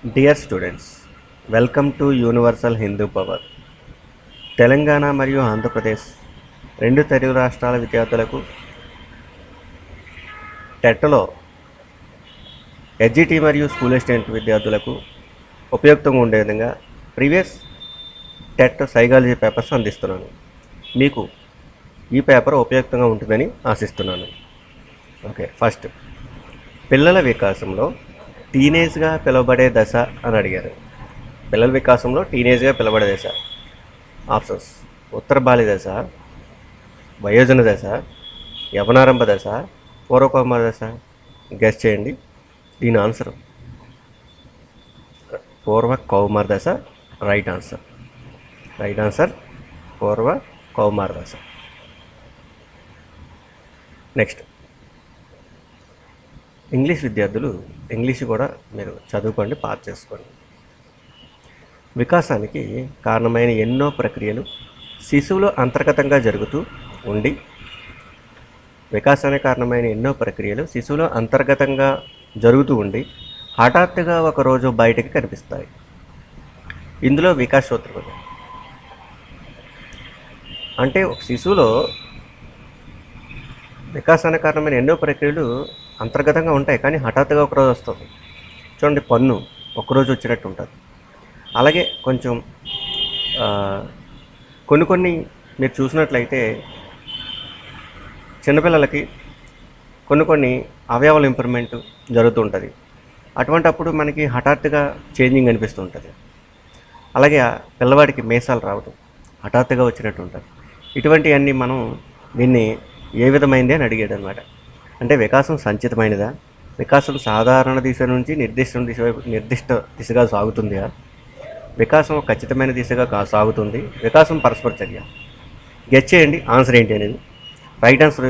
Dear students, welcome to universal Hindu power. Telangana మరియు ఆంధ్రప్రదేశ్ రెండు తెలుగు రాష్ట్రాల విద్యార్థులకు టెట్లో ఎడ్జిటి మరియు స్కూల్ అసిస్టెంట్ విద్యార్థులకు ఉపయుక్తంగా ఉండే విధంగా ప్రీవియస్ టెట్ సైకాలజీ పేపర్స్ అందిస్తున్నాను. మీకు ఈ పేపర్ ఉపయుక్తంగా ఉంటుందని ఆశిస్తున్నాను. ఓకే, ఫస్ట్ పిల్లల వికాసంలో టీనేజ్గా పిలువబడే దశ అని అడిగారు. పిల్లల వికాసంలో టీనేజ్గా పిలువబడే దశ. ఆప్షన్స్: ఉత్తర బాల్య దశ, వయోజన దశ, యవనారంభ దశ, పూర్వకౌమార దశ. గెస్ చేయండి. దీని ఆన్సర్ పూర్వ కౌమార దశ. రైట్ ఆన్సర్ పూర్వ కౌమార దశ. నెక్స్ట్, ఇంగ్లీష్ విద్యార్థులు ఇంగ్లీష్ కూడా మీరు చదువుకోండి, పాస్ చేసుకోండి. వికాసానికి కారణమైన ఎన్నో ప్రక్రియలు శిశువులో అంతర్గతంగా జరుగుతూ ఉండి హఠాత్తుగా ఒకరోజు బయటికి కనిపిస్తాయి. ఇందులో వికాస్ సూత్రం అంటే ఒక శిశువులో వికాసానికి కారణమైన ఎన్నో ప్రక్రియలు అంతర్గతంగా ఉంటాయి, కానీ హఠాత్తుగా ఒకరోజు వస్తుంది. చూడండి, పన్ను ఒకరోజు వచ్చినట్టు ఉంటుంది. అలాగే కొంచెం కొన్ని మీరు చూసినట్లయితే చిన్నపిల్లలకి కొన్ని అవయవాల ఇంప్రూవ్మెంట్ జరుగుతూ ఉంటుంది. అటువంటప్పుడు మనకి హఠాత్తుగా చేంజింగ్ అనిపిస్తూ ఉంటుంది. అలాగే పిల్లవాడికి మీసాలు రావడం హఠాత్తుగా వచ్చినట్టు ఉంటుంది. ఇటువంటివన్నీ మనం దీన్ని ఏ విధమైంది అని అడిగాడు అనమాట. అంటే వికాసం సంచితమైనదా, వికాసం సాధారణ దిశ నుంచి నిర్దిష్ట దిశగా సాగుతుందా, వికాసం ఖచ్చితమైన దిశగా సాగుతుంది, వికాసం పరస్పర చర్య. గెస్ చేయండి ఆన్సర్ ఏంటి అనేది. రైట్ ఆన్సర్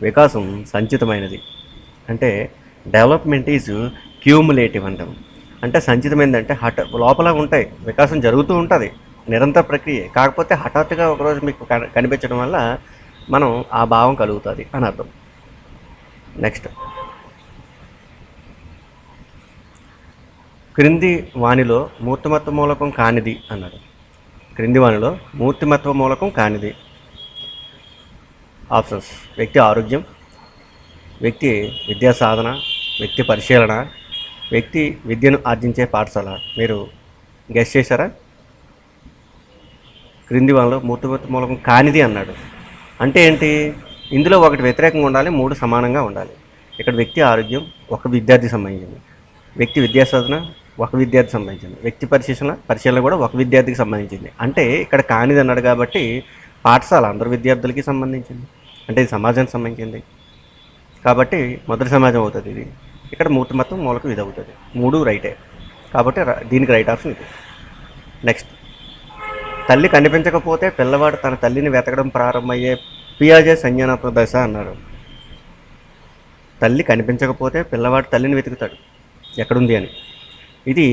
వికాసం సంచితమైనది. అంటే డెవలప్మెంట్ ఈజ్ క్యూములేటివ్ అంటాం. అంటే సంచితమైనది అంటే లోపల ఉంటాయి, వికాసం జరుగుతూ ఉంటుంది, నిరంతర ప్రక్రియ. కాకపోతే హఠాత్తుగా ఒకరోజు మీకు కనిపించడం వల్ల మనం ఆ భావం కలుగుతుంది అని అర్థం. నెక్స్ట్, క్రింది వానిలో మూర్తిమత్వ మూలకం కానిది అన్నాడు. క్రింది వానిలో మూర్తిమత్వ మూలకం కానిది. ఆప్షన్స్: వ్యక్తి ఆరోగ్యం, వ్యక్తి విద్యా సాధన, వ్యక్తి పరిశీలన, వ్యక్తి విద్యను ఆర్జించే పాఠశాల. మీరు గెస్ చేశారా? క్రింది వానిలో మూర్తిమత్వ మూలకం కానిది అన్నాడు. అంటే ఏంటి? ఇందులో ఒకటి వ్యతిరేకంగా ఉండాలి, మూడు సమానంగా ఉండాలి. ఇక్కడ వ్యక్తి ఆరోగ్యం ఒక విద్యార్థికి సంబంధించింది, వ్యక్తి విద్యా సాధన ఒక విద్యార్థికి సంబంధించింది, వ్యక్తి పరిశీలన కూడా ఒక విద్యార్థికి సంబంధించింది. అంటే ఇక్కడ కానిది అన్నాడు కాబట్టి పాఠశాల అందరు విద్యార్థులకి సంబంధించింది, అంటే ఇది సమాజానికి సంబంధించింది కాబట్టి మొదటి సమాజం అవుతుంది ఇది. ఇక్కడ మూర్తిమత్వం మూలకం ఇది అవుతుంది. మూడు రైటే కాబట్టి దీనికి రైట్ ఆప్షన్ ఇది. నెక్స్ట్, తల్లి కనిపించకపోతే పిల్లవాడు తన తల్లిని వెతకడం ప్రారంభమయ్యే పియాజే సంజ్ఞానాత్మక దశ అన్నాడు. తల్లి కనిపించకపోతే పిల్లవాడు తల్లిని వెతుకుతాడు ఎక్కడుంది అని. ఇది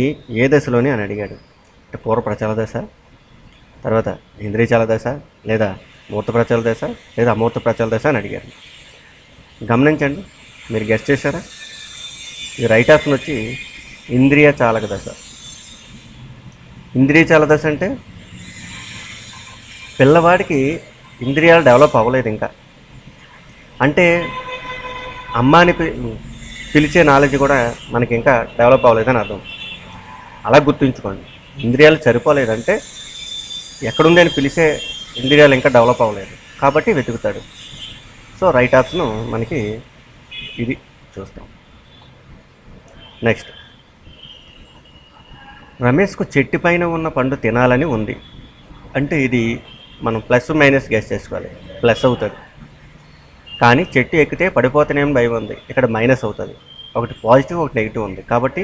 ఏ దశలోని అని అడిగాడు. అంటే పూర్వ ప్రచాల దశ, తర్వాత ఇంద్రియచాల దశ, లేదా మూర్త ప్రచాల దశ, లేదా అమూర్త ప్రచాల దశ అని అడిగారు. గమనించండి, మీరు గెస్ట్ చేశారా? ఈ రైట్ ఆప్షన్ వచ్చి ఇంద్రియ చాలక దశ. ఇంద్రియ చాలక దశ అంటే పిల్లవాడికి ఇంద్రియాలు డెవలప్ అవ్వలేదు ఇంకా. అంటే అమ్మాని పిలిచే నాలెడ్జ్ కూడా మనకి ఇంకా డెవలప్ అవ్వలేదని అర్థం. అలా గుర్తుంచుకోండి, ఇంద్రియాలు సరిపోలేదంటే ఎక్కడుంది అని పిలిచే ఇంద్రియాలు ఇంకా డెవలప్ అవ్వలేదు కాబట్టి వెతుకుతాడు. సో రైట్ ఆప్షన్ మనకి ఇది చూస్తాం. నెక్స్ట్, రమేష్కు చెట్టు పైన ఉన్న పండు తినాలని ఉంది. అంటే ఇది మనం ప్లస్ మైనస్ గెస్ చేసుకోవాలి. ప్లస్ అవుతుంది, కానీ చెట్టు ఎక్కితే పడిపోతానేమో భయం ఉంది, ఇక్కడ మైనస్ అవుతుంది. ఒకటి పాజిటివ్ ఒకటి నెగిటివ్ ఉంది కాబట్టి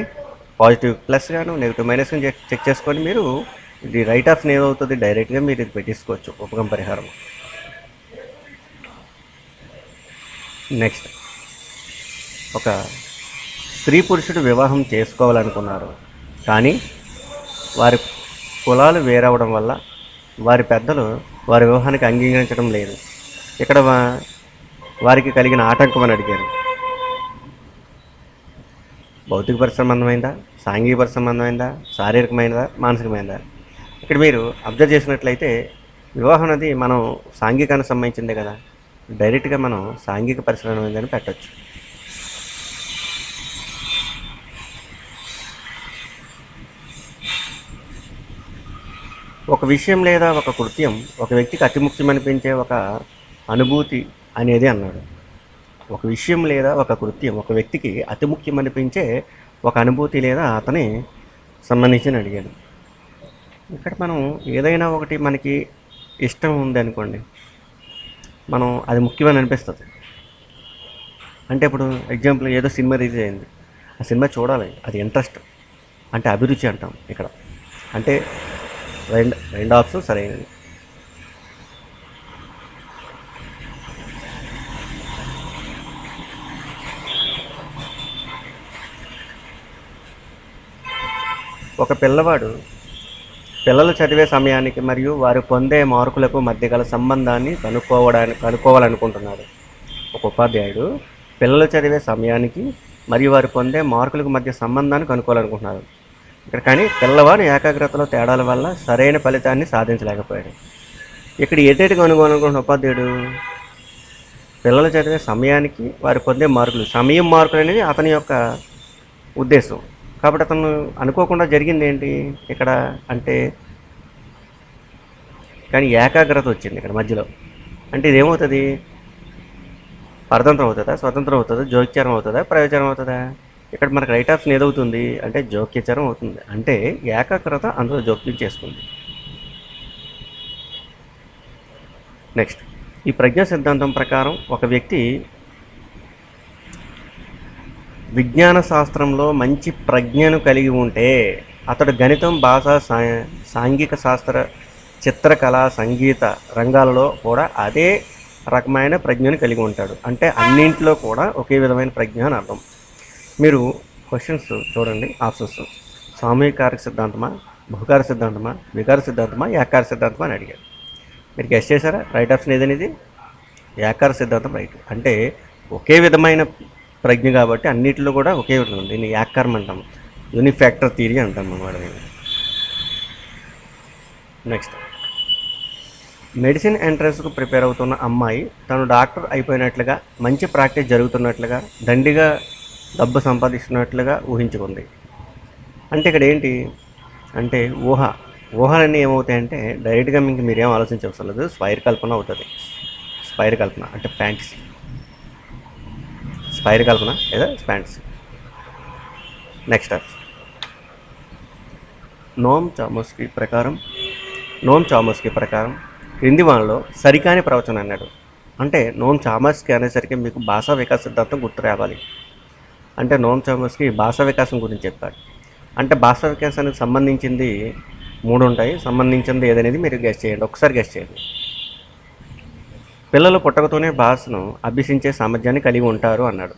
పాజిటివ్ ప్లస్ గాను నెగిటివ్ మైనస్ గాను చెక్ చేసుకొని మీరు ఇది రైట్ ఆప్షన్ ఏమవుతుంది డైరెక్ట్గా మీరు ఇది పెట్టేసుకోవచ్చు ఉపగమ పరిహారం. నెక్స్ట్, ఒక స్త్రీ పురుషుడు వివాహం చేసుకోవాలనుకున్నారు, కానీ వారి కులాలు వేరవడం వల్ల వారి పెద్దలు వారి వివాహానికి అంగీకరించడం లేదు. ఇక్కడ వారికి కలిగిన ఆటంకం అని అడిగారు. భౌతిక సంబంధమైందా, సాంఘిక సంబంధమైందా, శారీరకమైనదా, మానసికమైనదా? ఇక్కడ మీరు అబ్జర్వ్ చేసినట్లయితే వివాహం అనేది మనం సాంఘికానికి సంబంధించిందే కదా, డైరెక్ట్గా మనం సాంఘిక పరిసరమైందని పెట్టచ్చు. ఒక విషయం లేదా ఒక కృత్యం ఒక వ్యక్తికి అతి ముఖ్యమనిపించే ఒక అనుభూతి అనేది అన్నాడు. ఒక విషయం లేదా ఒక కృత్యం ఒక వ్యక్తికి అతి ముఖ్యమనిపించే ఒక అనుభూతి లేదా అతని సంబంధించి అడిగాడు. ఇక్కడ మనం ఏదైనా ఒకటి మనకి ఇష్టం ఉంది అనుకోండి, మనం అది ముఖ్యమని అనిపిస్తుంది. అంటే ఇప్పుడు ఎగ్జాంపుల్ ఏదో సినిమా రిలీజ్ అయింది, ఆ సినిమా చూడాలి, అది ఇంట్రెస్ట్, అంటే అభిరుచి అంటాం ఇక్కడ. అంటే రెండు ఆప్షన్ సరైనది. ఒక పిల్లవాడు పిల్లలు చదివే సమయానికి మరియు వారు పొందే మార్కులకు మధ్య గల సంబంధాన్ని కనుక్కోవాలనుకుంటున్నాడు. ఒక ఉపాధ్యాయుడు పిల్లలు చదివే సమయానికి మరియు వారు పొందే మార్కులకు మధ్య సంబంధాన్ని కనుక్కోవాలనుకుంటున్నారు. ఇక్కడ కానీ పిల్లవాడు ఏకాగ్రతలో తేడాల వల్ల సరైన ఫలితాన్ని సాధించలేకపోయాడు. ఇక్కడ ఎటేటి కనుగొనుకుంటున్న ఉపాధ్యాయుడు పిల్లలు చదివే సమయానికి వారు పొందే మార్కులు, సమయం మార్కులు అనేది అతని యొక్క ఉద్దేశం. కాబట్టి అతను అనుకోకుండా జరిగింది ఏంటి ఇక్కడ అంటే, కానీ ఏకాగ్రత వచ్చింది ఇక్కడ మధ్యలో. అంటే ఇదేమవుతుంది, పరతంత్రం అవుతుందా, స్వతంత్రం అవుతుందా, జోక్యచరం అవుతుందా, ప్రయోజనం అవుతుందా? ఇక్కడ మనకు రైట్ ఆప్షన్ ఏదవుతుంది అంటే జోక్యచరం అవుతుంది. అంటే ఏకాగ్రత అందులో జోక్యం చేసుకుంది. నెక్స్ట్, ఈ ప్రజ్ఞా సిద్ధాంతం ప్రకారం ఒక వ్యక్తి విజ్ఞాన శాస్త్రంలో మంచి ప్రజ్ఞను కలిగి ఉంటే అతడు గణితం, భాష, సాంఘిక శాస్త్ర, చిత్రకళ, సంగీత రంగాలలో కూడా అదే రకమైన ప్రజ్ఞను కలిగి ఉంటాడు. అంటే అన్నింటిలో కూడా ఒకే విధమైన ప్రజ్ఞ అని అర్థం. మీరు క్వశ్చన్స్ చూడండి, ఆప్షన్స్. సామూహికారక సిద్ధాంతమా, బహుకార సిద్ధాంతమా, వికార సిద్ధాంతమా, ఏకార సిద్ధాంతమా అని అడిగారు. మీరు గెస్ చేశారా? రైట్ ఆప్షన్ ఏదనేది ఏకార సిద్ధాంతం రైట్. అంటే ఒకే విధమైన ప్రజ్ఞ కాబట్టి అన్నింటిలో కూడా ఒకే విధంగా ఉంది. దీన్ని ఏకారం అంటాం, యూనిఫ్యాక్టర్ థియరీ అంటాం అన్నమాట. నెక్స్ట్, మెడిసిన్ ఎంట్రన్స్కు ప్రిపేర్ అవుతున్న అమ్మాయి తను డాక్టర్ అయిపోయినట్లుగా, మంచి ప్రాక్టీస్ జరుగుతున్నట్లుగా, దండిగా డబ్బు సంపాదిస్తున్నట్లుగా ఊహించుకుంది. అంటే ఇక్కడ ఏంటి అంటే ఊహలన్నీ ఏమవుతాయంటే డైరెక్ట్గా మీరేం ఆలోచించవసరం లేదు, స్వైర్ కల్పన అవుతుంది. స్పైర్ కల్పన అంటే ఫ్యాంటసీ, స్పైర్ కల్పన లేదా ఫ్యాంటసీ. నెక్స్ట్ నోమ్ చామస్కీ ప్రకారం క్రింది వాళ్ళలో సరికాని ప్రవచనం అన్నాడు. అంటే నోమ్ చామస్కీ అనేసరికి మీకు భాషా వికాస సిద్ధాంతం గుర్తు రావాలి. అంటే నోమ్ చామస్కీ భాషా వికాసం గురించి చెప్పాడు. అంటే భాషా వికాసానికి సంబంధించింది 3 ఉంటాయి. సంబంధించింది ఏదనేది మీరు గెస్ చేయండి, ఒకసారి గెస్ చేయండి. పిల్లలు పుట్టకతోనే భాషను అభ్యసించే సామర్థ్యాన్ని కలిగి ఉంటారు అన్నాడు.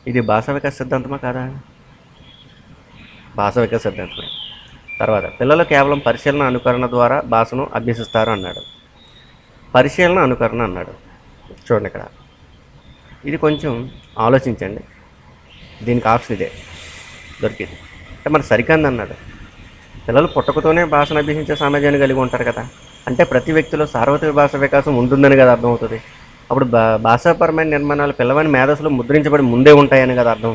ఇది భాషా వికాస సిద్ధాంతమా కాదా? భాషా వికాస సిద్ధాంతమే. తర్వాత పిల్లలు కేవలం పరిశీలన, అనుకరణ ద్వారా భాషను అభ్యసిస్తారు అన్నాడు. పరిశీలన, అనుకరణ అన్నాడు. చూడండి ఇక్కడ, ఇది కొంచెం ఆలోచించండి. దీనికి ఆప్షన్ ఇదే దొరికింది. అంటే మరి సరికాంది అన్నాడు. పిల్లలు పుట్టకతోనే భాషను అభ్యసించే సామర్థ్యాన్ని కలిగి ఉంటారు కదా, అంటే ప్రతి వ్యక్తిలో సార్వత్రిక భాషా వికాసం ఉంటుందని కదా అర్థమవుతుంది. అప్పుడు భాషాపరమైన నిర్మాణాలు పిల్లవాని మేధస్సులో ముద్రించబడి ముందే ఉంటాయని కదా అర్థం.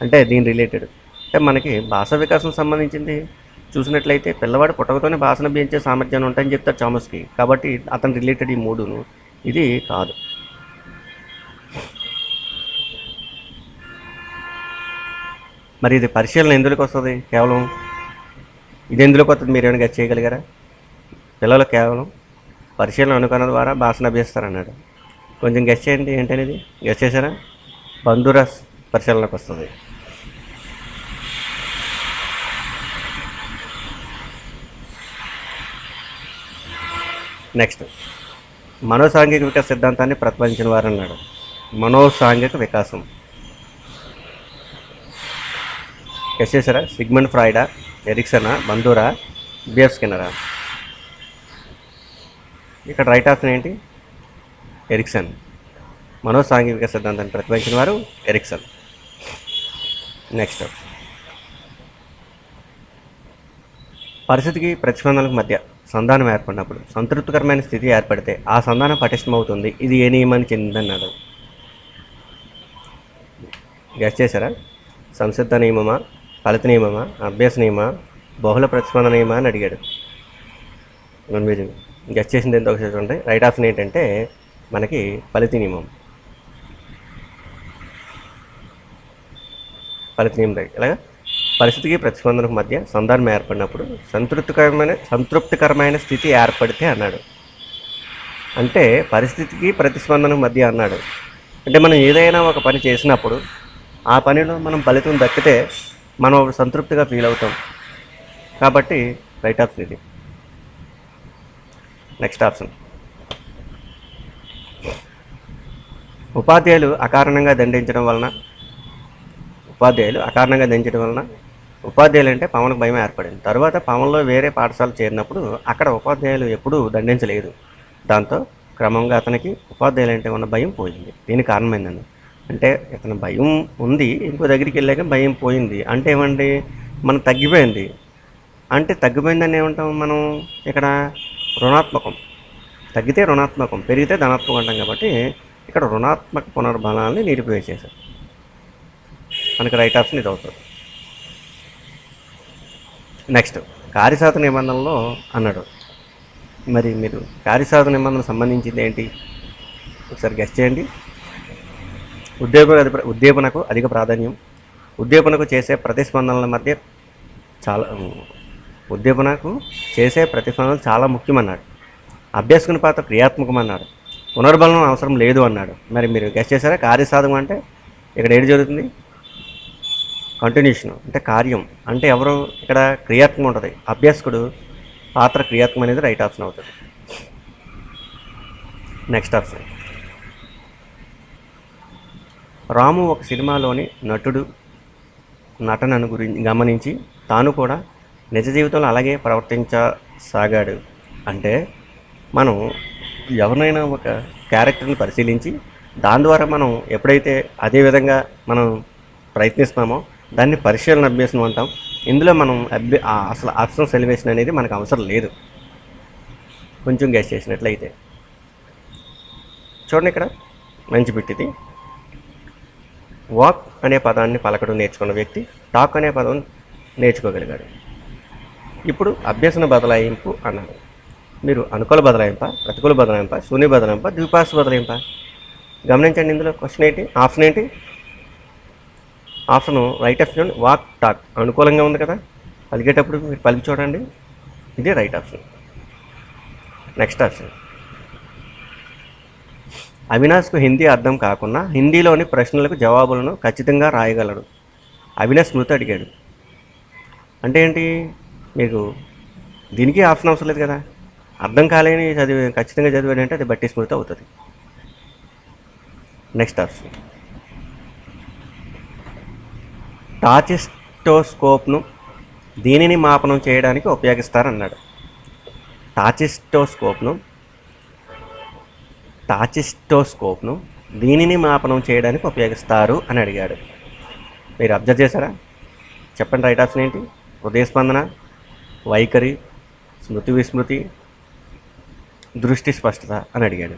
అంటే దీని రిలేటెడ్ అంటే మనకి భాషా వికాసం సంబంధించింది చూసినట్లయితే పిల్లవాడు పుట్టకతోనే భాషను అభ్యసించే సామర్థ్యాన్ని ఉంటాయని చెప్తారు చామస్కీ. కాబట్టి అతను రిలేటెడ్ ఈ 3ను, ఇది కాదు. మరి ఇది పరిశీలన ఎందులోకి వస్తుంది? కేవలం ఇది ఎందులోకి వస్తుంది మీరు ఏమైనా గెస్ చేయగలిగారా? పిల్లలు కేవలం పరిశీలన, అనుకరణ ద్వారా భాషను అభ్యసిస్తారన్నాడు. కొంచెం గెస్ చేయండి ఏంటనేది. గెస్ చేశారా? బంధుర పరిశీలనకు వస్తుంది. నెక్స్ట్, మనోసాంఘిక వికాస సిద్ధాంతాన్ని ప్రతిపాదించిన వారు అన్నాడు. మనోసాంఘిక వికాసం గెస్ చేశారా? సిగ్మండ్ ఫ్రాయిడా, ఎరిక్సనా, బంధురా, బిఎఫ్ స్కిన్నరా? ఇక్కడ రైట్ ఆప్షన్ ఏంటి? ఎరిక్సన్. మనోసాంఘిక సిద్ధాంతాన్ని ప్రతిపాదించిన వారు ఎరిక్సన్. నెక్స్ట్, పరిస్థితికి ప్రతిస్పందనలకు మధ్య సంధానం ఏర్పడినప్పుడు సంతృప్తికరమైన స్థితి ఏర్పడితే ఆ సంధానం పటిష్టమవుతుంది. ఇది ఏ నియమానికి చెందిందన్నాడు? గెస్ చేశారా? సంసిద్ధ నియమమా, ఫలిత నియమమా, అభ్యాస నియమా, బహుళ ప్రతిస్పందన నియమా అని అడిగాడు. మీరు గెస్ చేసింది ఎంత ఒకసారి చూడండి. రైట్ ఆప్షన్ ఏంటంటే మనకి ఫలిత నియమం. ఫలిత నియమం రైట్. ఇలాగా పరిస్థితికి ప్రతిస్పందనకు మధ్య సంధానం ఏర్పడినప్పుడు సంతృప్తికరమైన స్థితి ఏర్పడితే అన్నాడు. అంటే పరిస్థితికి ప్రతిస్పందనకు మధ్య అన్నాడు అంటే మనం ఏదైనా ఒక పని చేసినప్పుడు ఆ పనిలో మనం ఫలితం దక్కితే మనం సంతృప్తిగా ఫీల్ అవుతాం. కాబట్టి రైట్ ఆప్షన్ ఇది. నెక్స్ట్ ఆప్షన్, ఉపాధ్యాయులు అకారణంగా దండించడం వలన ఉపాధ్యాయులు అంటే పవన్కు భయం ఏర్పడింది. తర్వాత పవన్లో వేరే పాఠశాల చేరినప్పుడు అక్కడ ఉపాధ్యాయులు ఎప్పుడూ దండించలేదు. దాంతో క్రమంగా అతనికి ఉపాధ్యాయులు అంటే ఉన్న భయం పోయింది. దీనికి కారణమైందండి. అంటే ఇతను భయం ఉంది, ఇంకో దగ్గరికి వెళ్ళాక భయం పోయింది. అంటే ఏమండి, మనం తగ్గిపోయింది. అంటే తగ్గిపోయిందని ఏమంటాం మనం ఇక్కడ? రుణాత్మకం. తగ్గితే రుణాత్మకం, పెరిగితే ధనాత్మకం అంటాం. కాబట్టి ఇక్కడ రుణాత్మక పునర్బలాన్ని నిలిపివేసేశారు. మనకి రైట్ ఆప్షన్ ఇది అవుతుంది. నెక్స్ట్, కార్యసాధన నిబంధనలో అన్నాడు. మరి మీరు కార్యసాధన నిబంధన సంబంధించింది ఏంటి ఒకసారి గెస్ చేయండి. ఉద్దీపనకు అధిక ప్రాధాన్యం, ఉద్దీపనకు చేసే ప్రతిస్పందనల మధ్య ఉద్దీపనకు చేసే ప్రతిస్పందనలు చాలా ముఖ్యమన్నాడు. అభ్యాసకుని పాత్ర క్రియాత్మకం అన్నాడు. పునర్బలం అవసరం లేదు అన్నాడు. మరి మీరు గెస్ చేశారా? కార్యసాధకం అంటే ఇక్కడ ఏది జరుగుతుంది? కంటిన్యూషన్ అంటే కార్యం. అంటే ఎవరు ఇక్కడ క్రియాత్మకం ఉంటుంది. అభ్యాసకుడు పాత్ర క్రియాత్మకం అనేది రైట్ ఆప్షన్ అవుతుంది. నెక్స్ట్ ఆప్షన్, రాము ఒక సినిమాలోని నటనను గురించి గమనించి తాను కూడా నిజ జీవితంలో అలాగే ప్రవర్తించసాగాడు. అంటే మనం ఎవరినైనా ఒక క్యారెక్టర్ని పరిశీలించి దాని ద్వారా మనం ఎప్పుడైతే అదే విధంగా మనం ప్రయత్నిస్తున్నామో దాన్ని పరిశీలన అభ్యాసం అంటాం. ఇందులో మనం అసలు ఆప్షనల్ ఎలివేషన్ అనేది మనకు అవసరం లేదు. కొంచెం గెస్ చేసినట్లయితే చూడండి, ఇక్కడ మంచి బిట్టిది. వాక్ అనే పదాన్ని పలకడం నేర్చుకున్న వ్యక్తి టాక్ అనే పదం నేర్చుకోగలిగాడు. ఇప్పుడు అభ్యసన బదలాయింపు అన్నాడు. మీరు అనుకూల బదలాయింప, ప్రతికూల బదలాయింప, శూన్య బదలాయింప, ద్విపార్శ బదలాయింప? గమనించండి, ఇందులో క్వశ్చన్ ఏంటి, ఆప్షన్ ఏంటి? ఆప్షన్ రైట్ ఆప్షన్ వాక్ టాక్ అనుకూలంగా ఉంది కదా, పలికేటప్పుడు మీరు పలికి చూడండి, ఇదే రైట్ ఆప్షన్. నెక్స్ట్ ఆప్షన్, అవినాష్కు హిందీ అర్థం కాకుండా హిందీలోని ప్రశ్నలకు జవాబులను ఖచ్చితంగా రాయగలడు. అవినాష్ స్మృతి అడిగాడు. అంటే ఏంటి? మీకు దీనికి ఆప్షన్ అవసరం లేదు కదా. అర్థం కాలేని ఖచ్చితంగా చదివాడంటే అది బట్టి స్మృతి అవుతుంది. నెక్స్ట్ ఆప్షన్, టాచిస్టోస్కోప్ను దీనిని మాపనం చేయడానికి ఉపయోగిస్తారన్నాడు. టాచిస్టోస్కోప్ను దీనిని మాపనం చేయడానికి ఉపయోగిస్తారు అని అడిగాడు. మీరు అబ్జర్వ్ చేశారా? చెప్పండి, రైట్ ఆప్షన్ ఏంటి? హృదయ స్పందన, వైఖరి, స్మృతి విస్మృతి, దృష్టి స్పష్టత అని అడిగాడు.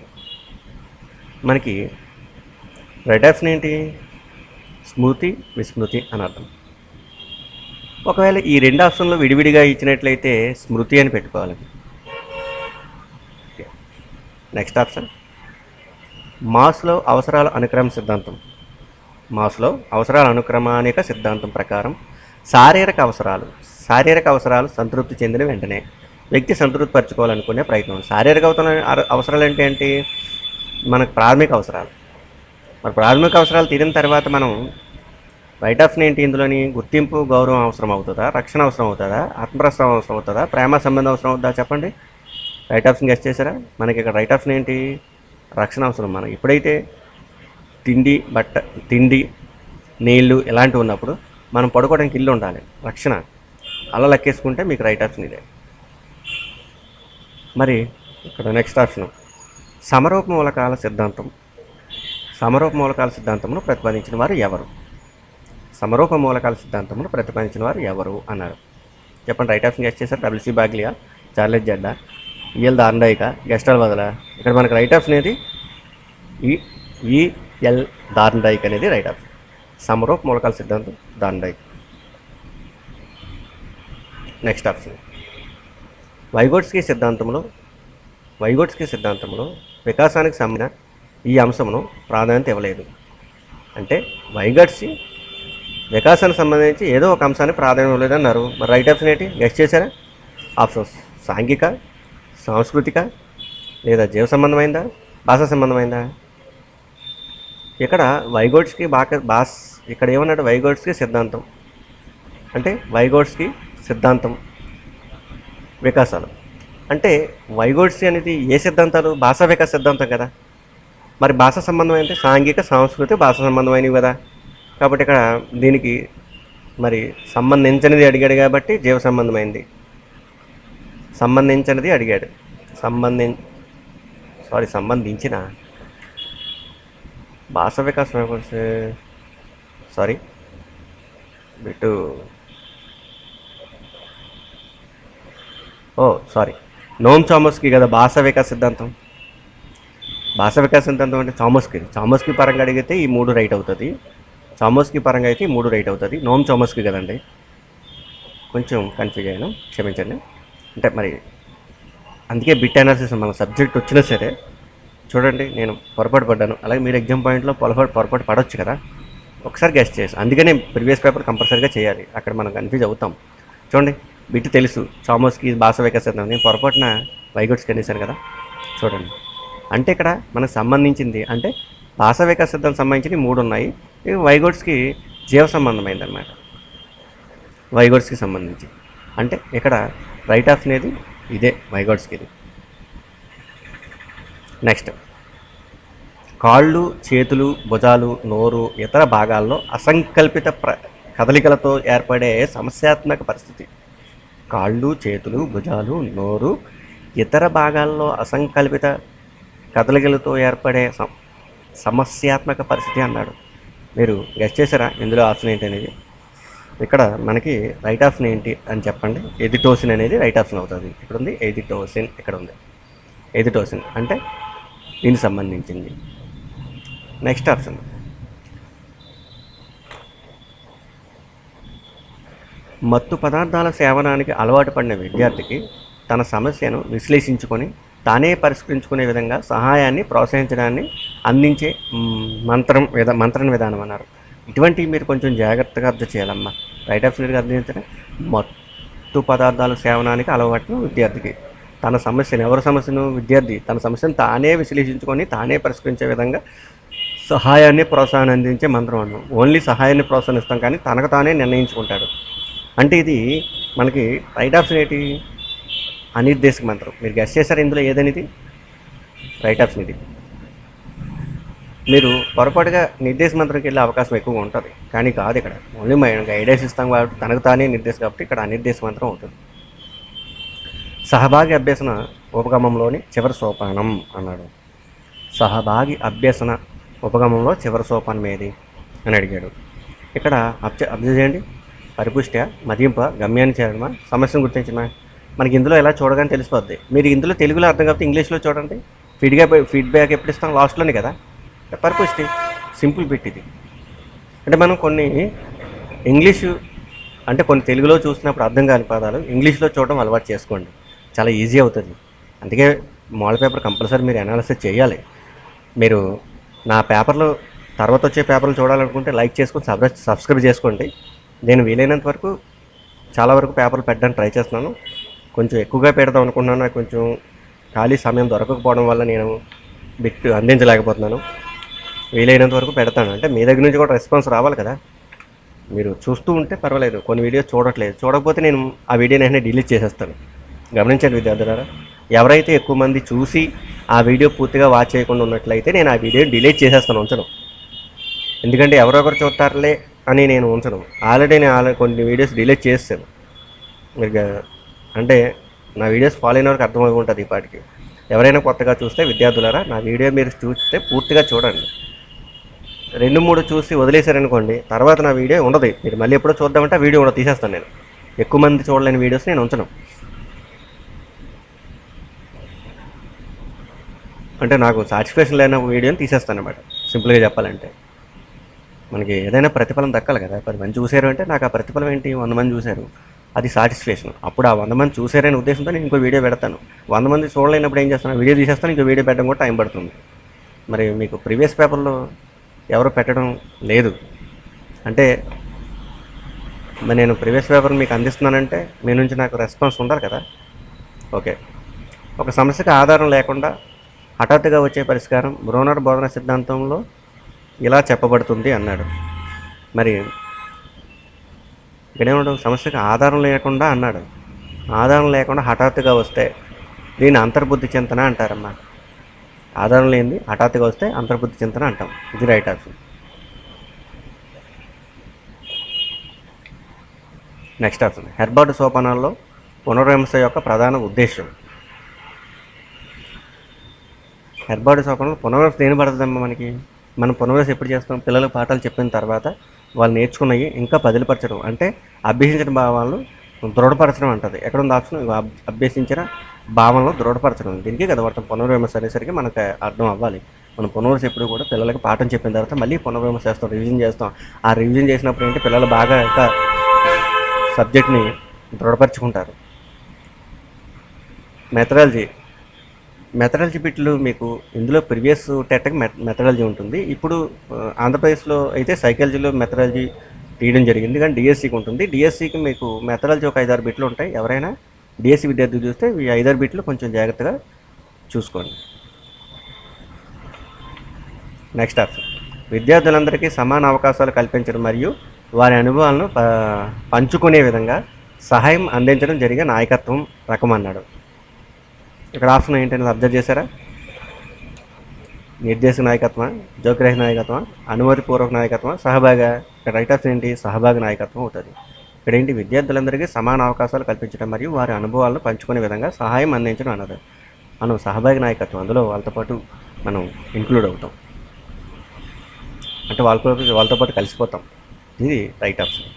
మనకి రైట్ ఆప్షన్ ఏంటి? స్మృతి విస్మృతి అని అర్థం. ఒకవేళ ఈ రెండు ఆప్షన్లో విడివిడిగా ఇచ్చినట్లయితే స్మృతి అని పెట్టుకోవాలి. నెక్స్ట్ ఆప్షన్, మాస్లో అవసరాల అనుక్రమానిక సిద్ధాంతం ప్రకారం శారీరక అవసరాలు సంతృప్తి చెందిన వెంటనే వ్యక్తి సంతృప్తి పరచుకోవాలనుకునే ప్రయత్నం. శారీరక అవసరాలు అంటే ఏంటి? మనకు ప్రాథమిక అవసరాలు. మరి ప్రాథమిక అవసరాలు తీరిన తర్వాత మనం రైట్ ఆప్షన్ ఏంటి? ఇందులోని గుర్తింపు, గౌరవం అవసరం అవుతుందా, రక్షణ అవసరం అవుతుందా, ఆత్మప్రస్థానం అవసరం అవుతుందా, ప్రేమ సంబంధం అవసరం అవుతుందా? చెప్పండి, రైట్ ఆప్షన్ గెస్ చేశారా? మనకి ఇక్కడ రైట్ ఆప్షన్ ఏంటి? రక్షణ అవసరం. మనం ఎప్పుడైతే తిండి, నీళ్ళు ఇలాంటివి ఉన్నప్పుడు మనం పడుకోవడానికి ఇల్లు ఉండాలి, రక్షణ. అలా లెక్కేసుకుంటే మీకు రైట్ ఆప్షన్ ఇదే. మరి ఇక్కడ నెక్స్ట్ ఆప్షన్, సమరూప మూలకాల సిద్ధాంతమును ప్రతిపాదించిన వారు ఎవరు? సమరూప మూలకాల సిద్ధాంతమును ప్రతిపాదించిన వారు ఎవరు అన్నారు. చెప్పండి. రైట్ ఆప్షన్ గెస్ట్ చేశారు. WC బాగ్లియా, Charles Jeddah, EL దార్ండైక, గెస్టాల్ బదలా. ఇక్కడ మనకు రైట్ ఆప్షన్ ఏది? ఈ ఈఎల్ దార్ండైక్ అనేది రైట్ ఆప్షన్. సమరూప్ మూలకాల సిద్ధాంతం దార్ండైక్. నెక్స్ట్ ఆప్షన్ వైగోట్స్కీ సిద్ధాంతంలో వికాసానికి సంబంధించిన ఈ అంశమును ప్రాధాన్యత ఇవ్వలేదు. అంటే వైగోట్స్కీ వికాసానికి సంబంధించి ఏదో ఒక అంశాన్ని ప్రాధాన్యం ఇవ్వలేదు అన్నారు. మరి రైట్ ఆప్షన్ ఏంటి? గెస్ట్ చేశారా? ఆప్షన్స్ సాంఘిక, సాంస్కృతిక, లేదా జీవ సంబంధమైందా, భాషా సంబంధమైందా? ఇక్కడ వైగోట్స్కీ ఇక్కడ ఏమన్నాడు? వైగోట్స్కీ సిద్ధాంతం అంటే వైగోట్స్కీ సిద్ధాంతం వికాసాలు అంటే వైగోట్స్కీ అనేది ఏ సిద్ధాంతాలు? భాషా వికాస సిద్ధాంతం కదా. మరి భాషా సంబంధం అంటే సాంఘిక, సాంస్కృతిక, భాషా సంబంధమైనవి కదా. కాబట్టి ఇక్కడ దీనికి మరి సంబంధించినది అడిగాడు కాబట్టి జీవ సంబంధమైంది. సంబంధించినది అడిగాడు. సంబంధించిన భాషా వికాసం నోమ్ చామస్కీ కదా భాషా వికాస సిద్ధాంతం. భాషా వికాస సిద్ధాంతం అంటే చామస్కీ పరంగా అడిగితే ఈ 3 రైట్ అవుతుంది. చామస్కీ పరంగా అయితే ఈ 3 రైట్ అవుతుంది. నోమ్ చామస్కీ కదండి. కొంచెం కన్ఫ్యూజ్ అయ్యాను, క్షమించండి. అంటే మరి అందుకే బిట్ అనాలిసిస్ మన సబ్జెక్ట్ వచ్చినా సరే చూడండి, నేను పొరపాటు పడ్డాను. అలాగే మీరు ఎగ్జామ్ పాయింట్లో పొరపాటు పడవచ్చు కదా, ఒకసారి గెస్ట్ చేసి. అందుకనే ప్రీవియస్ పేపర్ కంపల్సరీగా చేయాలి. అక్కడ మనం కన్ఫ్యూజ్ అవుతాం. చూడండి, బిట్ తెలుసు చామస్కీ భాషా వికాస సిద్ధాంతం, నేను పొరపాటున వైగోట్స్కీ అనేసాను కదా. చూడండి, అంటే ఇక్కడ మనకు సంబంధించింది అంటే భాషా వికాస సిద్ధాంతం సంబంధించి 3 ఉన్నాయి. ఇవి వైగోట్స్కీ జీవ సంబంధమైంది అన్నమాట. వైగోట్స్కీ సంబంధించి అంటే ఇక్కడ రైట్ ఆప్షన్ ఏది? ఇదే వైగోట్స్కీది. నెక్స్ట్, కాళ్ళు, చేతులు, భుజాలు, నోరు, ఇతర భాగాల్లో అసంకల్పిత కదలికలతో ఏర్పడే సమస్యాత్మక పరిస్థితి. కాళ్ళు, చేతులు, భుజాలు, నోరు, ఇతర భాగాల్లో అసంకల్పిత కదలికలతో ఏర్పడే సమస్యాత్మక పరిస్థితి అన్నాడు. మీరు గెస్ట్ చేశారా ఇందులో ఆప్షన్ ఏంటి అనేది? ఇక్కడ మనకి రైట్ ఆప్షన్ ఏంటి అని చెప్పండి. ఎదిటోసిన్ అనేది రైట్ ఆప్షన్ అవుతుంది. ఇక్కడ ఉంది ఎదిటోసిన్, ఇక్కడ ఉంది ఎదిటోసిన్ అంటే దీనికి సంబంధించింది. నెక్స్ట్ ఆప్షన్ మత్తు పదార్థాల సేవనానికి అలవాటు పడిన విద్యార్థికి తన సమస్యను విశ్లేషించుకొని తానే పరిష్కరించుకునే విధంగా సహాయాన్ని, ప్రోత్సహించడాన్ని అందించే మంత్రణ విధానం అన్నారు. ఇటువంటివి మీరు కొంచెం జాగ్రత్తగా అర్థం చేయాలమ్మా. రైట్ ఆప్షన్గా అర్థం మత్తు పదార్థాల సేవనానికి అలవాటున విద్యార్థికి తన సమస్యను, ఎవరి సమస్యను? విద్యార్థి తన సమస్యను తానే విశ్లేషించుకొని తానే పరిష్కరించే విధంగా సహాయాన్ని, ప్రోత్సాహాన్ని అందించే మంత్రం అన్నాం. ఓన్లీ సహాయాన్ని ప్రోత్సహిస్తాం కానీ తనకు తానే నిర్ణయించుకుంటాడు. అంటే ఇది మనకి రైట్ ఆప్షన్ ఏంటి? అనిర్దేశక మంత్రం. మీరు గెస్ చేశారు ఇందులో ఏదనేది? రైట్ ఆప్షన్ ఇది. మీరు పొరపాటుగా నిర్దేశ మంత్రంకి వెళ్ళే అవకాశం ఎక్కువగా ఉంటుంది, కానీ కాదు. ఇక్కడ ఓన్లీ మనం గైడెన్స్ ఇస్తాం కాబట్టి తనకు తానే నిర్దేశం కాబట్టి ఇక్కడ అనిర్దేశ మంత్రం అవుతుంది. సహభాగి అభ్యసన ఉపగమంలోని చివరి సోపానం అన్నాడు. సహభాగి అభ్యసన ఉపగమంలో చివరి సోపానం ఏది అని అడిగాడు. ఇక్కడ అబ్జర్వ్ చేయండి. పరిపుష్ట, మదింప, గమ్యాన్ని చేరడమా, సమస్యను గుర్తించమా? మనకి ఇందులో ఎలా చూడగానే తెలిసిపోద్ది. మీరు ఇందులో తెలుగులో అర్థం కాకపోతే ఇంగ్లీష్లో చూడండి. ఫీడ్బ్యాక్ ఎప్పుడు ఇస్తాం? లాస్ట్లోనే కదా. పరిపుష్టి సింపుల్ బిట్ ఇది. అంటే మనం కొన్ని ఇంగ్లీషు అంటే కొన్ని తెలుగులో చూసినప్పుడు అర్థం కాని పదాలు ఇంగ్లీష్లో చూడడం అలవాటు చేసుకోండి, చాలా ఈజీ అవుతుంది. అందుకే మోడల్ పేపర్ కంపల్సరీ మీరు అనాలిసిస్ చేయాలి. మీరు నా పేపర్లో తర్వాత వచ్చే పేపర్లు చూడాలనుకుంటే లైక్ చేసుకొని సబ్స్క్రైబ్ చేసుకోండి. నేను వీలైనంత వరకు చాలా వరకు పేపర్లు పెట్టడానికి ట్రై చేస్తున్నాను. కొంచెం ఎక్కువగా పెడదాం అనుకున్నాను. నాకు కొంచెం ఖాళీ సమయం దొరకకపోవడం వల్ల నేను బిట్ అందించలేకపోతున్నాను. వీలైనంత వరకు పెడతాను. అంటే మీ దగ్గర నుంచి కూడా రెస్పాన్స్ రావాలి కదా. మీరు చూస్తూ ఉంటే పర్వాలేదు. కొన్ని వీడియోస్ చూడకపోతే నేను ఆ వీడియోని వెంటనే డిలీట్ చేసేస్తాను. గమనించండి విద్యార్థులారా, ఎవరైతే ఎక్కువ మంది చూసి ఆ వీడియో పూర్తిగా వాచ్ చేయకుండా ఉన్నట్లయితే నేను ఆ వీడియోని డిలీట్ చేసేస్తాను, ఉంచను. ఎందుకంటే ఎవరొకరు చూస్తారులే అని నేను ఉంచను. ఆల్రెడీ నేను కొన్ని వీడియోస్ డిలీట్ చేస్తాను. మీరు అంటే నా వీడియోస్ ఫాలో అయిన వరకు అర్థమవుతూ ఉంటుంది. ఈ పాటికి ఎవరైనా కొత్తగా చూస్తే విద్యార్థులారా, నా వీడియో మీరు చూస్తే పూర్తిగా చూడండి. 2-3 చూసి వదిలేశారనుకోండి, తర్వాత నా వీడియో ఉండదు. మీరు మళ్ళీ ఎప్పుడో చూద్దామంటే ఆ వీడియో ఉండదు, తీసేస్తాను నేను. ఎక్కువ మంది చూడలేని వీడియోస్ నేను ఉంచను. అంటే నాకు సాటిస్ఫాక్షన్ లేని వీడియోని తీసేస్తాను అనమాట. సింపుల్గా చెప్పాలంటే మనకి ఏదైనా ప్రతిఫలం దక్కాలి కదా. 10 మంది చూశారు అంటే నాకు ఆ ప్రతిఫలం ఏంటి, 100 మంది చూశారు, అది సాటిస్ఫాక్షన్. అప్పుడు ఆ 100 మంది చూశారనే ఉద్దేశంతో నేను ఇంకో వీడియో పెడతాను. 100 మంది చూడలేనప్పుడు ఏం చేస్తాను, వీడియో తీసేస్తాను, ఇంకో వీడియో పెట్టడం కూడా టైం పడుతుంది. మరి మీకు ప్రీవియస్ పేపర్లో ఎవరు పెట్టడం లేదు అంటే మరి నేను ప్రీవియస్ పేపర్ మీకు అందిస్తున్నానంటే మీ నుంచి నాకు రెస్పాన్స్ ఉండాలి కదా. ఓకే, ఒక సమస్యకు ఆధారం లేకుండా హఠాత్తుగా వచ్చే పరిష్కారం బ్రోనర్ బోధన సిద్ధాంతంలో ఇలా చెప్పబడుతుంది అన్నాడు. మరి ఇక్కడేమన్నాడు, సమస్యకు ఆధారం లేకుండా అన్నాడు. ఆధారం లేకుండా హఠాత్తుగా వస్తే దీన్ని అంతర్బుద్ధి చింతన అంటారమ్మా. ఆధారం లేనిది హఠాత్తుగా వస్తే అంతర్బుద్ధి చింతన అంటాం. ఇది right option. Next option, Herbert సోపానాల్లో పునర్విమర్శ యొక్క ప్రధాన ఉద్దేశం. హెర్బర్ట్ సోపానంలో పునర్విమర్శ దేని పడుతుందమ్మా మనకి. మనం పునర్విమర్శ ఎప్పుడు చేస్తాం, పిల్లలకు పాఠాలు చెప్పిన తర్వాత వాళ్ళు నేర్చుకున్నవి ఇంకా పదిలిపరచడం, అంటే అభ్యసించిన భావాలను దృఢపరచడం అంటుంది. ఎక్కడ ఉంది ఆప్షన్, అభ్యసించిన భావనలు దృఢపరచడం. దీనికి కదా వాడతాం పునర్విమర్శ అనేసరికి మనకు అర్థం అవ్వాలి. మనం పునర్విమర్శ ఎప్పుడు కూడా పిల్లలకి పాఠం చెప్పిన తర్వాత మళ్ళీ పునర్విమర్శ చేస్తాం, రివిజన్ చేస్తాం. ఆ రివిజన్ చేసినప్పుడు ఏంటి, పిల్లలు బాగా ఇంకా సబ్జెక్ట్ని దృఢపరచుకుంటారు. మెథడాలజీ బిట్లు మీకు ఇందులో ప్రీవియస్ టెట్కి మెథడాలజీ ఉంటుంది. ఇప్పుడు ఆంధ్రప్రదేశ్లో అయితే సైకాలజీలో మెథడాలజీ తీయడం జరిగింది, కానీ డిఎస్సికి ఉంటుంది. డిఎస్సికి మీకు మెథడాలజీ ఒక 5-6 బిట్లు ఉంటాయి. ఎవరైనా డిఎస్సి విద్యార్థులు చూస్తే ఈ 5-6 బిట్లు కొంచెం జాగ్రత్తగా చూసుకోండి. నెక్స్ట్ ఆప్షన్, విద్యార్థులందరికీ సమాన అవకాశాలు కల్పించడం మరియు వారి అనుభవాలను పంచుకునే విధంగా సహాయం అందించడం జరిగే నాయకత్వం రకం అన్నాడు. ఇక్కడ ఆప్షన్ ఏంటనేది అబ్జర్వ్ చేశారా, నిర్దేశక నాయకత్వం, జోక్రహిత నాయకత్వం, అనుమతిపూర్వక నాయకత్వం, సహభాగా. ఇక్కడ రైట్ ఆప్షన్ ఏంటి, సహభాగ నాయకత్వం అవుతుంది. ఇక్కడ ఏంటి, విద్యార్థులందరికీ సమాన అవకాశాలు కల్పించడం మరియు వారి అనుభవాలను పంచుకునే విధంగా సహాయం అందించడం అన్నది. మనం సహభాగి నాయకత్వం, అందులో వాళ్ళతో పాటు మనం ఇంక్లూడ్ అవుతాం, అంటే వాళ్ళతో పాటు కలిసిపోతాం. ఇది రైట్ ఆప్షన్.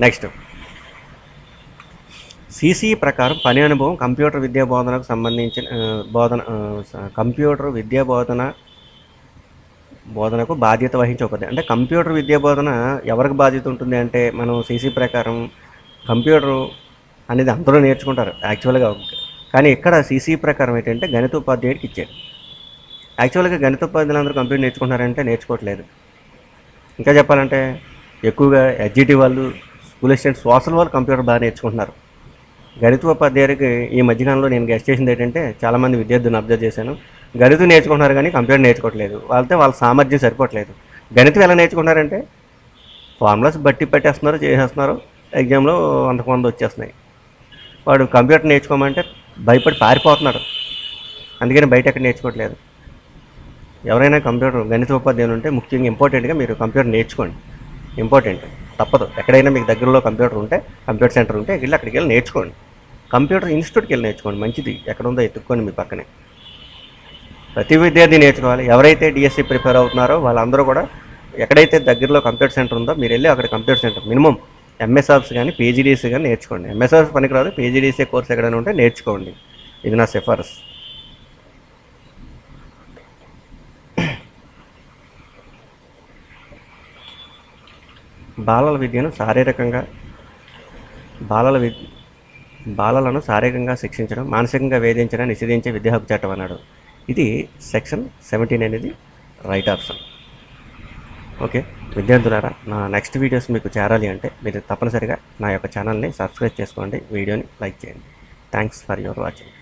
నెక్స్ట్, సిసి ప్రకారం పని అనుభవం కంప్యూటర్ విద్యా బోధనకు సంబంధించిన కంప్యూటర్ విద్యా బోధనకు బాధ్యత వహించే ఉపధ్యాయుడు. అంటే కంప్యూటర్ విద్యా బోధన ఎవరికి బాధ్యత ఉంటుంది అంటే, మనం సిసి ప్రకారం కంప్యూటర్ అనేది అందరూ నేర్చుకుంటారు యాక్చువల్గా. కానీ ఇక్కడ సిసి ప్రకారం ఏంటంటే గణితోపాధ్యాయుడికి ఇచ్చారు. యాక్చువల్గా గణితోపాధ్యాయులు అందరూ కంప్యూటర్ నేర్చుకుంటారంటే నేర్చుకోవట్లేదు. ఇంకా చెప్పాలంటే ఎక్కువగా ఎడ్జిటి వాళ్ళు, స్కూల్ అసిస్టెంట్, సోషల్ వాళ్ళు కంప్యూటర్ బాగా నేర్చుకుంటున్నారు. గణితోపాధ్యాయుడికి ఈ మధ్యకాలంలో నేను గెస్ట్ చేసింది ఏంటంటే, చాలామంది విద్యార్థులను అబ్జర్వ్ చేశాను, గణితం నేర్చుకుంటున్నారు కానీ కంప్యూటర్ నేర్చుకోవట్లేదు. వాళ్ళ సామర్థ్యం సరిపోవట్లేదు. గణితం ఎలా నేర్చుకుంటారంటే ఫార్ములాస్ బట్టి పెట్టేస్తున్నారు, చేసేస్తున్నారు, ఎగ్జామ్లో 100 వచ్చేస్తున్నాయి. వాడు కంప్యూటర్ నేర్చుకోమంటే భయపడి పారిపోతున్నాడు. అందుకని బయట ఎక్కడ నేర్చుకోవట్లేదు. ఎవరైనా కంప్యూటర్ గణితోపాధ్యాయులు ఉంటే ముఖ్యంగా ఇంపార్టెంట్గా మీరు కంప్యూటర్ నేర్చుకోండి. ఇంపార్టెంట్, తప్పదు. ఎక్కడైనా మీకు దగ్గరలో కంప్యూటర్ ఉంటే, కంప్యూటర్ సెంటర్ ఉంటే అక్కడికి వెళ్ళి నేర్చుకోండి. కంప్యూటర్ ఇన్స్టిట్యూట్కి వెళ్ళి నేర్చుకోండి, మంచిది. ఎక్కడ ఉందో ఎత్తుక్కోండి మీ పక్కనే. ప్రతి విద్యార్థి నేర్చుకోవాలి. ఎవరైతే డిఎస్సి ప్రిపేర్ అవుతున్నారో వాళ్ళందరూ కూడా ఎక్కడైతే దగ్గరలో కంప్యూటర్ సెంటర్ ఉందో మీరు వెళ్ళి అక్కడ computer centre minimum MS office కానీ పేజీడీసీ కానీ నేర్చుకోండి. ఎంఎస్ ఆఫీస్ పనికిరాదు, పేజీడీసీ కోర్స్ ఎక్కడైనా ఉంటే నేర్చుకోండి. ఇది నా సిఫారసు. బాలలను శారీరకంగా శిక్షించడం, మానసికంగా వేధించడం నిషేధించే విద్యా హక్కు చట్టం అన్నాడు. ఇది సెక్షన్ 17 అనేది రైట్ ఆప్షన్. ఓకే విద్యార్థులారా, నా నెక్స్ట్ వీడియోస్ మీకు చేరాలి అంటే మీరు తప్పనిసరిగా నా యొక్క ఛానల్ని సబ్స్క్రైబ్ చేసుకోండి, వీడియోని లైక్ చేయండి. Thanks for your watching.